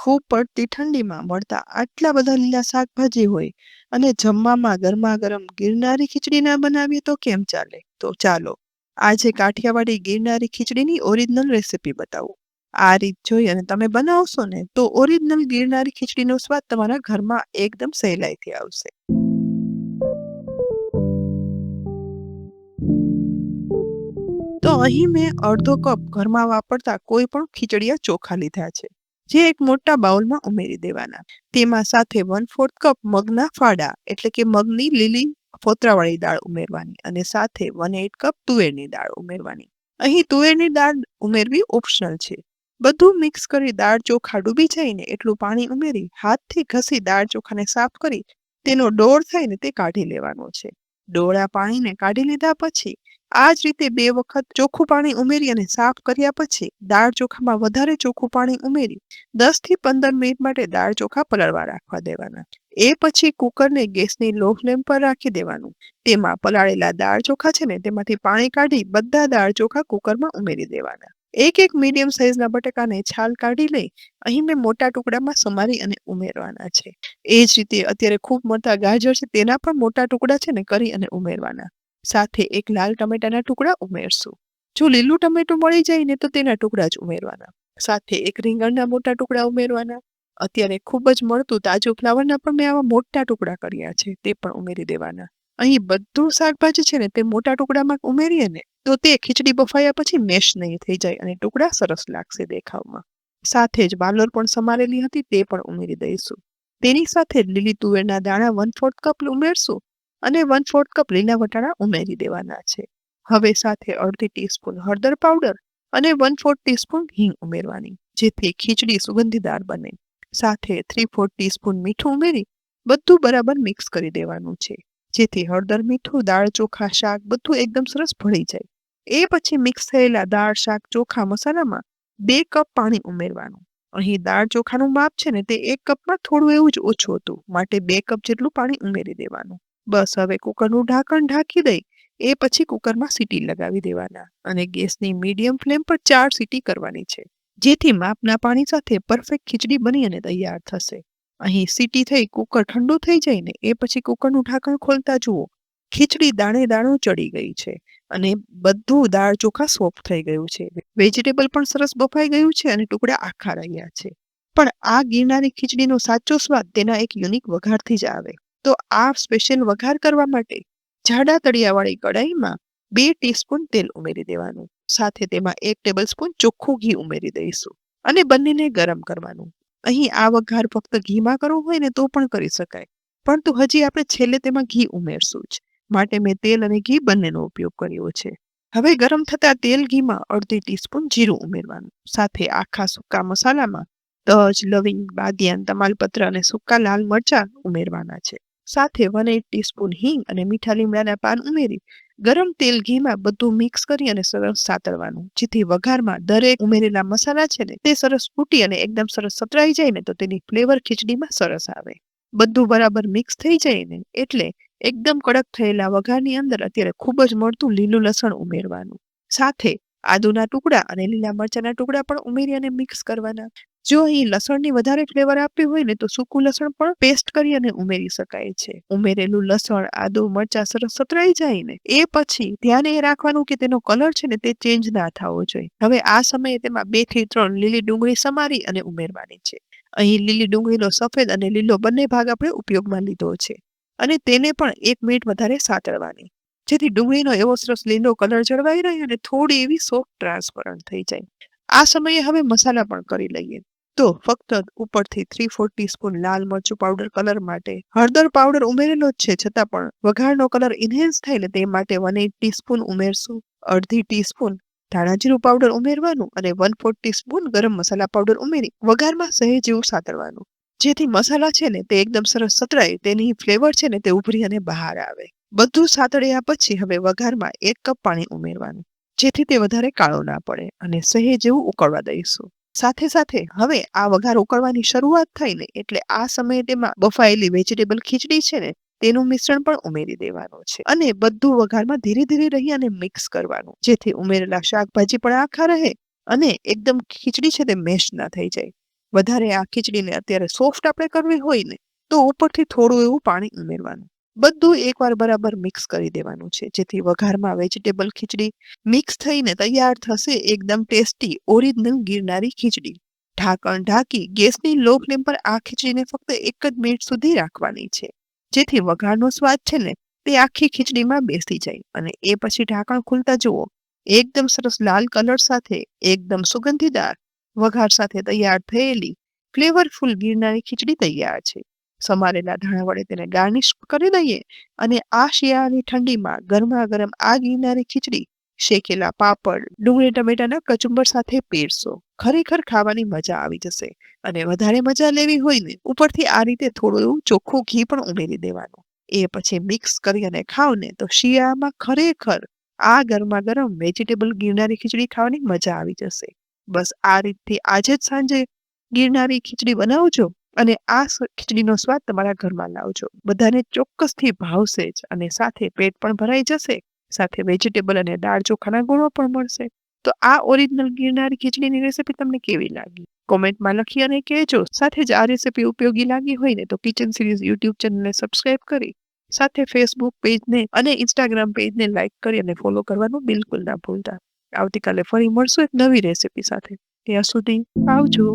ખૂબ પડતી ઠંડીમાં મળતા આટલા બધા લીલા શાકભાજી હોય અને જમવામાં ગરમા-ગરમ ગિરનારી ખીચડી ના બનાવીએ તો કેમ ચાલે? તો ચાલો, આજે કાઠિયાવાડી ગિરનારી ખીચડીની ઓરિજિનલ રેસીપી બતાવું. આ રીત જોઈ અને તમે બનાવશો ને તો ઓરિજિનલ ગિરનારી ખીચડીનો સ્વાદ તમારા ઘરમાં એકદમ સહેલાઈથી આવશે. તો અહીં મેં અડધો કપ ઘરમાં વાપરતા કોઈ પણ ખીચડિયા ચોખા લીધા છે, જે એક મોટા બાઉલમાં ઉમેરી દેવાના. તેમાં સાથે 1/4 કપ મગના ફાડા એટલે કે મગની લીલી ફોતરાવાળી દાળ ઉમેરવાની અને સાથે 1/8 કપ તુવેરની દાળ ઉમેરવાની. અહીં તુવેરની દાળ ઉમેરવી ઓપ્શનલ છે. બધું મિક્સ કરી દાળ ચોખા ડૂબી જાય ને એટલું પાણી ઉમેરી હાથથી ઘસી દાળ ચોખાને સાફ કરી તેનો ડોળ થાય ને તે કાઢી લેવાનો છે. ડોળા પાણીને કાઢી લીધા પછી આ જ રીતે 2 વખત ચોખ્ખું પાણી ઉમેરી અને સાફ કર્યા પછી દાળ ચોખામાં વધારે ચોખ્ખું પાણી ઉમેરી 10 થી 15 મિનિટ માટે દાળ ચોખા પલળવા રાખવા દેવાના. એ પછી કુકરને ગેસની લો ફ્લેમ પર રાખી દેવાનું. તેમાં પલાળેલા દાળ ચોખા છે ને તેમાંથી પાણી કાઢી બધા દાળ ચોખા કુકરમાં ઉમેરી દેવાના. એક મીડિયમ સાઈઝના બટાકાને છાલ કાઢી લઈ અહીં મેં મોટા ટુકડામાં સમારી અને ઉમેરવાના છે. એ જ રીતે અત્યારે ખૂબ મોટા ગાજર છે તેના પણ મોટા ટુકડા છે ને કરી અને ઉમેરવાના. સાથે એક લાલ ટમેટાના ટુકડા ઉમેરશું. જો લીલું ટમેટું મળી જાય ને તો તેના ટુકડા જ ઉમેરવાના. સાથે એક રીંગણના મોટા ટુકડા ઉમેરવાના. અત્યારે ખૂબ જ મળતું તાજું ફ્લાવરના પણ મેં આવા મોટા ટુકડા કર્યા છે તે પણ ઉમેરી દેવાના. અહીં બધું શાકભાજી છે ને તે મોટા ટુકડામાં ઉમેરીએ ને તો તે ખીચડી બફાયા પછી મેશ નહીં થઈ જાય અને ટુકડા સરસ લાગશે દેખાવમાં. સાથે જ વાલોર પણ સમારેલી હતી તે પણ ઉમેરી દઈશું. તેની સાથે લીલી તુવેરના દાણા 1/4 કપ ઉમેરશું અને 1/4 કપ લીલા વટાણા ઉમેરી દેવાના છે. હવે સાથે અડધી ટીસ્પૂન હળદર પાવડર અને 1/4 ટીસ્પૂન હિંગ ઉમેરવાની, જેથી ખીચડી સુગંધીદાર બને. સાથે 3/4 ટીસ્પૂન મીઠું ઉમેરી બધું બરાબર મિક્સ કરી દેવાનું છે, જેથી હળદર, મીઠું, દાળ, ચોખા, શાક બધું એકદમ સરસ ભળી જાય. એ પછી મિક્સ થયેલા દાળ, શાક, ચોખા મસાલામાં 2 કપ પાણી ઉમેરવાનું. અહીં દાળ ચોખાનું માપ છે ને તે 1 કપમાં થોડું એવું જ ઓછું હતું, માટે 2 કપ જેટલું પાણી ઉમેરી દેવાનું. બસ હવે કુકરનું ઢાંકણ ઢાંકી દઈ એ પછી કુકરમાં સીટી લગાવી દેવાના અને ગેસની મીડિયમ ફ્લેમ પર 4 સીટી કરવાની છે, જેથી માપના પાણી સાથે પરફેક્ટ ખીચડી બની અને તૈયાર થશે. અહીં સીટી થઈ કુકર ઠંડુ થઈ જાય ને એ પછી કુકરનું ઢાંકણ ખોલતા જુઓ ખીચડી દાણે દાણું ચડી ગઈ છે અને બધું દાળ ચોખા સોફ્ટ થઈ ગયું છે. વેજીટેબલ પણ સરસ બફાઈ ગયું છે અને ટુકડા આખા રહ્યા છે. પણ આ ગિરનારી ખીચડીનો સાચો સ્વાદ તેના એક યુનિક વઘારથી જ આવે. તો આ સ્પેશિયલ વઘાર કરવા માટે જાડા તળિયાવાળી કડાઈમાં 2 ટીસ્પૂન તેલ ઉમેરી દેવાનું. સાથે તેમાં 1 ટેબલસ્પૂન ચોખ્ખું ઘી ઉમેરી દઈશું અને બંનેને ગરમ કરવાનું. અહીં આ વઘાર ફક્ત ઘીમાં કરવો હોય ને તો પણ કરી શકાય, પરંતુ હજી આપણે છેલ્લે તેમાં ઘી ઉમેરશું જ, માટે મેં તેલ અને ઘી બંનેનો ઉપયોગ કર્યો છે. હવે ગરમ થતા તેલ ઘીમાં અડધી ટીસ્પૂન જીરું ઉમેરવાનું. સાથે આખા સૂકા મસાલામાં તજ, લવિંગ, બાદિયાન, તમાલપત્ર અને સૂકા લાલ મરચાં ઉમેરવાના છે. સાથે 1/8 ટીસ્પૂન હિંગ અને મીઠા લીમડાના પાન ઉમેરી ગરમ તેલ ઘીમાં બધું મિક્સ કરી અને સરસ સાતળવાનું, જેથી વઘારમાં દરેક ઉમેરેલા મસાલા છે ને તે સરસ ફૂટી અને એકદમ સરસ સતરાઈ જાય ને તો તેની ફ્લેવર ખીચડીમાં સરસ આવે. બધું બરાબર મિક્સ થઈ જાય ને એટલે એકદમ કડક થયેલા વઘારની અંદર અત્યારે ખૂબ જ મળતું લીલું લસણ ઉમેરવાનું. સાથે આદુના ટુકડા અને લીલા મરચાંના ટુકડા પણ ઉમેરી અને મિક્સ કરવાના. જો અહીં લસણની વધારે ફ્લેવર આપવી હોય ને તો સૂકું લસણ પણ પેસ્ટ કરી અને ઉમેરી શકાય છે. ઉમેરેલું લસણ, આદુ, મરચાં સરસ સતરાઈ જાય ને એ પછી ધ્યાન એ રાખવાનું કે તેનો કલર છે ને તે ચેન્જ ના થવો જોઈએ. હવે આ સમયે તેમાં 2 થી 3 લીલી ડુંગળી સમારી અને ઉમેરવાની છે. અહીં લીલી ડુંગળીનો સફેદ અને લીલો બંને ભાગ આપણે ઉપયોગમાં લીધો છે અને તેને પણ 1 મિનિટ વધારે સાતળવાની, જેથી ડુંગળીનો એવો સરસ લીલો કલર જળવાઈ રહે અને થોડી એવી સોફ્ટ ટ્રાન્સપરન્ટ થઈ જાય. આ સમયે હવે મસાલા પણ કરી લઈએ. તો ફક્ત ઉપરથી 3/4 ટીસ્પૂન લાલ મરચું પાવડર કલર માટે, હળદર પાવડર ઉમેરેલો જ છે છતાં પણ વઘારનો કલર ઇન્હેન્સ થાય ને તે માટે 1/8 ટીસ્પૂન ઉમેરશું. અડધી ટીસ્પૂન ધાણાજીરું પાવડર ઉમેરવાનું અને 1/4 ટીસ્પૂન ગરમ મસાલા પાવડર ઉમેરી વઘારમાં સહેજ જેવું સાતળવાનું, જેથી મસાલા છે ને તે એકદમ સરસ સતરાય, તેની ફ્લેવર છે ને તે ઉભરી અને બહાર આવે. બધું સાતળ્યા પછી હવે વઘારમાં 1 કપ પાણી ઉમેરવાનું, જેથી તે વધારે કાળો ના પડે અને સહેજ જેવું ઉકળવા દઈશું. સાથે સાથે હવે આ વઘાર ઉકળવાની શરૂઆત થાય ને એટલે આ સમયે તેમાં બફાયેલી વેજીટેબલ ખીચડી છે ને તેનું મિશ્રણ પણ ઉમેરી દેવાનું છે અને બધું વઘારમાં ધીરે ધીરે રહી અને મિક્સ કરવાનું, જેથી ઉમેરેલા શાકભાજી પણ આખા રહે અને એકદમ ખીચડી છે તે મેશ ના થઈ જાય. વધારે આ ખીચડીને અત્યારે સોફ્ટ આપણે કરવી હોય ને તો ઉપરથી થોડું એવું પાણી ઉમેરવાનું. બધું એકવાર બરાબર મિક્સ કરી દેવાનું છે, જેથી વઘારમાં વેજીટેબલ ખીચડી મિક્સ થઈને તૈયાર થશે એકદમ ટેસ્ટી ઓરિજિનલ ગિરનારી ખીચડી. ઢાંકણ ઢાંકી ગેસની લો ફ્લેમ પર આ ખીચડીને ફક્ત 1 જ મિનિટ સુધી રાખવાની છે, જેથી વઘારનો સ્વાદ છે ને તે આખી ખીચડીમાં બેસી જાય. અને એ પછી ઢાંકણ ખુલતા જુઓ, એકદમ સરસ લાલ કલર સાથે એકદમ સુગંધીદાર વઘાર સાથે તૈયાર થયેલી ફ્લેવરફુલ ગિરનારી ખીચડી તૈયાર છે. સમારેલા ધાણા વડે તેને ગાર્નિશ કરી દઈએ અને આ શિયાળાની ઠંડીમાં ગરમા ગરમ આ ગિરનારી ખીચડી શેકેલા પાપડ, ડુંગળી ટમેટાના કચુંબર સાથે પીરસો. ખરેખર ખાવાની મજા આવી જશે. અને વધારે મજા લેવી હોય ને ઉપરથી આ રીતે થોડું એવું ચોખ્ખું ઘી પણ ઉમેરી દેવાનું. એ પછી મિક્સ કરી અને ખાવ ને તો શિયાળામાં ખરેખર આ ગરમા ગરમ વેજીટેબલ ગિરનારી ખીચડી ખાવાની મજા આવી જશે. બસ આ રીતથી આજે જ સાંજે ગિરનારી ખીચડી બનાવજો અને આ ખીચડીનો સ્વાદ તમારા ઘરમાં લાવજો. બધાને ચોક્કસથી ભાવશે જ અને સાથે પેટ પણ ભરાઈ જશે, સાથે વેજીટેબલ અને દાળ ચોખાના ગુણો પણ મળશે. તો આ ઓરિજિનલ ગિરનારી ખીચડીની રેસીપી તમને કેવી લાગી? કોમેન્ટમાં લખી અને કહેજો. સાથે જ આ રેસીપી ઉપયોગી લાગી હોય ને તો કિચન સિરીઝ યુટ્યુબ ચેનલને સબસ્ક્રાઇબ કરી સાથે ફેસબુક પેજને અને ઇન્સ્ટાગ્રામ પેજને લાઇક કરી અને ફોલો કરવાનું બિલકુલ ના ભૂલતા. આવતીકાલે ફરી મળશું એક નવી રેસીપી સાથે. ત્યાં સુધી આવજો.